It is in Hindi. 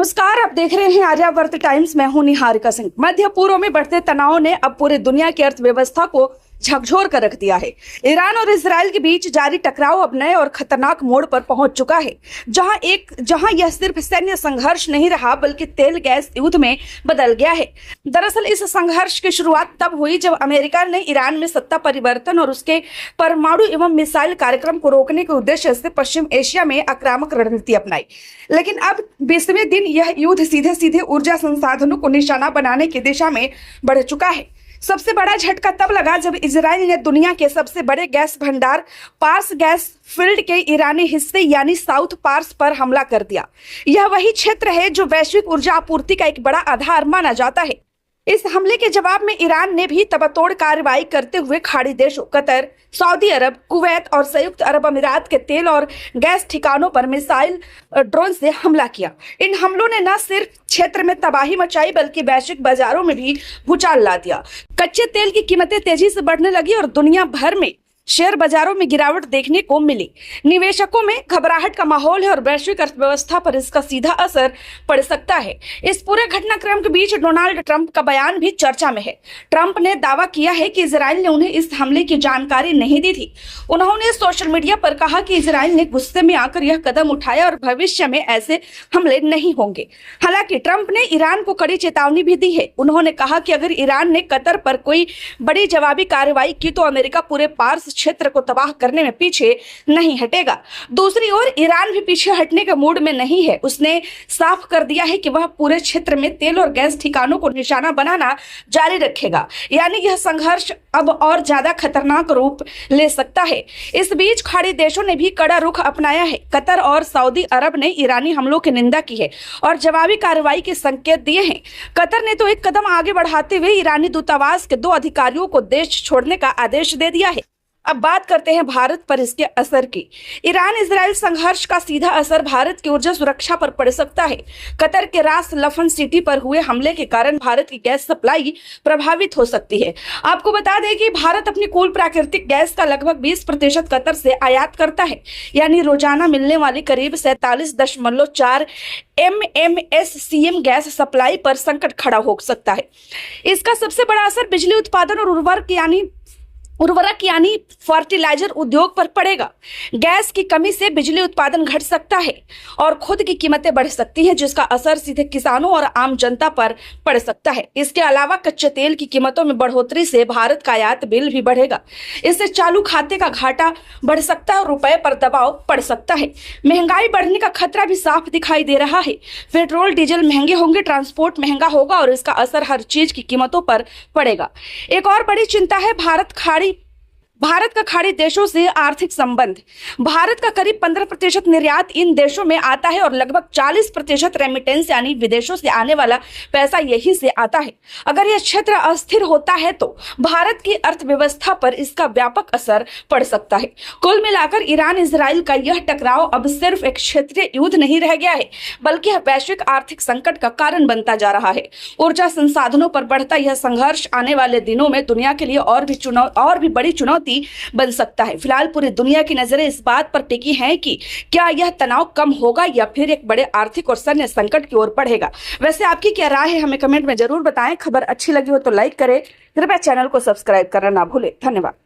नमस्कार, आप देख रहे हैं आर्यावर्त टाइम्स। मैं हूं निहारिका सिंह। मध्य पूर्व में बढ़ते तनाव ने अब पूरे दुनिया की अर्थव्यवस्था को झकझोर कर रख दिया है। ईरान और इजराइल के बीच जारी टकराव अब नए और खतरनाक मोड़ पर पहुंच चुका है, जहां यह सिर्फ सैन्य संघर्ष नहीं रहा बल्कि तेल गैस युद्ध में बदल गया है। दरअसल इस संघर्ष की शुरुआत तब हुई जब अमेरिका ने ईरान में सत्ता परिवर्तन और उसके परमाणु एवं मिसाइल कार्यक्रम को रोकने के उद्देश्य से पश्चिम एशिया में आक्रामक रणनीति अपनाई। लेकिन अब 20वें दिन यह युद्ध सीधे सीधे ऊर्जा संसाधनों को निशाना बनाने की दिशा में बढ़ चुका है। सबसे बड़ा झटका तब लगा जब इजराइल ने दुनिया के सबसे बड़े गैस भंडार पार्स गैस फील्ड के ईरानी हिस्से यानी साउथ पार्स पर हमला कर दिया। यह वही क्षेत्र है जो वैश्विक ऊर्जा आपूर्ति का एक बड़ा आधार माना जाता है। इस हमले के जवाब में ईरान ने भी तबातोड़ कार्रवाई करते हुए खाड़ी देशों कतर, सऊदी अरब, कुवैत और संयुक्त अरब अमीरात के तेल और गैस ठिकानों पर मिसाइल ड्रोन से हमला किया। इन हमलों ने न सिर्फ क्षेत्र में तबाही मचाई बल्कि वैश्विक बाजारों में भी भूचाल ला दिया। कच्चे तेल की कीमतें तेजी से बढ़ने लगी और दुनिया भर में शेयर बाजारों में गिरावट देखने को मिली। निवेशकों में घबराहट का माहौल है और वैश्विक अर्थव्यवस्था पर इसका सीधा असर पड़ सकता है। इस पूरे घटनाक्रम के बीच डोनाल्ड ट्रंप का बयान भी चर्चा में है। ट्रंप ने दावा किया है कि इजराइल ने उन्हें इस हमले की जानकारी नहीं दी थी। उन्होंने सोशल मीडिया पर कहा कि इजराइल ने गुस्से में आकर यह कदम उठाया और भविष्य में ऐसे हमले नहीं होंगे। हालांकि ट्रंप ने ईरान को कड़ी चेतावनी भी दी है। उन्होंने कहा कि अगर ईरान ने कतर पर कोई बड़ी जवाबी कार्रवाई की तो अमेरिका पूरे पार्स क्षेत्र को तबाह करने में पीछे नहीं हटेगा। दूसरी ओर ईरान भी पीछे हटने के मूड में नहीं है। उसने साफ कर दिया है कि वह पूरे क्षेत्र में तेल और गैस ठिकानों को निशाना बनाना जारी रखेगा। यानी यह संघर्ष अब और ज्यादा खतरनाक रूप ले सकता है। इस बीच खाड़ी देशों ने भी कड़ा रुख अपनाया है। कतर और सऊदी अरब ने ईरानी हमलों की निंदा की है और जवाबी कार्रवाई के संकेत दिए हैं। कतर ने तो एक कदम आगे बढ़ाते हुए ईरानी दूतावास के 2 अधिकारियों को देश छोड़ने का आदेश दे दिया है। अब बात करते हैं भारत पर इसके असर की। ईरान इजराइल संघर्ष का सीधा असर भारत की ऊर्जा सुरक्षा पर पड़ सकता है। कतर के रास लफन सिटी पर हुए हमले के कारण भारत की गैस सप्लाई प्रभावित हो सकती है। आपको बता दें कि भारत अपनी कुल प्राकृतिक गैस का लगभग 20% कतर से आयात करता है, यानी रोजाना मिलने वाली करीब 47.4 MMSCM गैस सप्लाई पर संकट खड़ा हो सकता है। इसका सबसे बड़ा असर बिजली उत्पादन और उर्वरक यानी फर्टिलाइजर उद्योग पर पड़ेगा। गैस की कमी से बिजली उत्पादन घट सकता है और खुद की कीमतें बढ़ सकती हैं, जिसका असर सीधे किसानों और आम जनता पर पड़ सकता है। इसके अलावा कच्चे तेल की कीमतों में बढ़ोतरी से भारत का आयात बिल भी बढ़ेगा। इससे चालू खाते का घाटा बढ़ सकता है और रुपए पर दबाव पड़ सकता है। महंगाई बढ़ने का खतरा भी साफ दिखाई दे रहा है। पेट्रोल डीजल महंगे होंगे, ट्रांसपोर्ट महंगा होगा और इसका असर हर चीज की कीमतों पर पड़ेगा। एक और बड़ी चिंता है भारत का खाड़ी देशों से आर्थिक संबंध। भारत का करीब 15% निर्यात इन देशों में आता है और लगभग 40% रेमिटेंस यानी विदेशों से आने वाला पैसा यही से आता है। अगर यह क्षेत्र अस्थिर होता है तो भारत की अर्थव्यवस्था पर इसका व्यापक असर पड़ सकता है। कुल मिलाकर ईरान इजराइल का यह टकराव अब सिर्फ एक क्षेत्रीय युद्ध नहीं रह गया है, बल्कि यह वैश्विक आर्थिक संकट का कारण बनता जा रहा है। ऊर्जा संसाधनों पर बढ़ता यह संघर्ष आने वाले दिनों में दुनिया के लिए और भी बड़ी चुनौती बन सकता है। फिलहाल पूरी दुनिया की नजरें इस बात पर टिकी हैं कि क्या यह तनाव कम होगा या फिर एक बड़े आर्थिक और सैन्य संकट की ओर बढ़ेगा। वैसे आपकी क्या राय है, हमें कमेंट में जरूर बताएं। खबर अच्छी लगी हो तो लाइक करें, कृपया चैनल को सब्सक्राइब करना ना भूलें। धन्यवाद।